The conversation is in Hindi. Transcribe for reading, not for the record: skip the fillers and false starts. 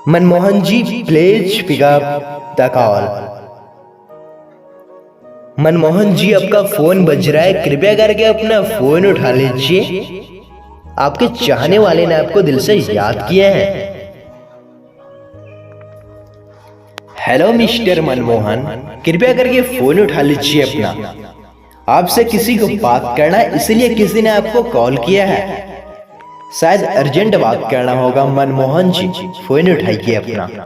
Manmohan ji, please pick up the call. Manmohan ji, आपका फोन बज रहा है, कृपया करके अपना फोन उठा लीजिए। आपके चाहने वाले ने आपको दिल से याद किया है। हेलो मिस्टर मनमोहन, कृपया करके फोन उठा लीजिए अपना। आपसे किसी को बात करना है, इसलिए किसी ने आपको कॉल किया है। शायद अर्जेंट बात करना होगा। मनमोहन जी, फोन उठाइए अपना।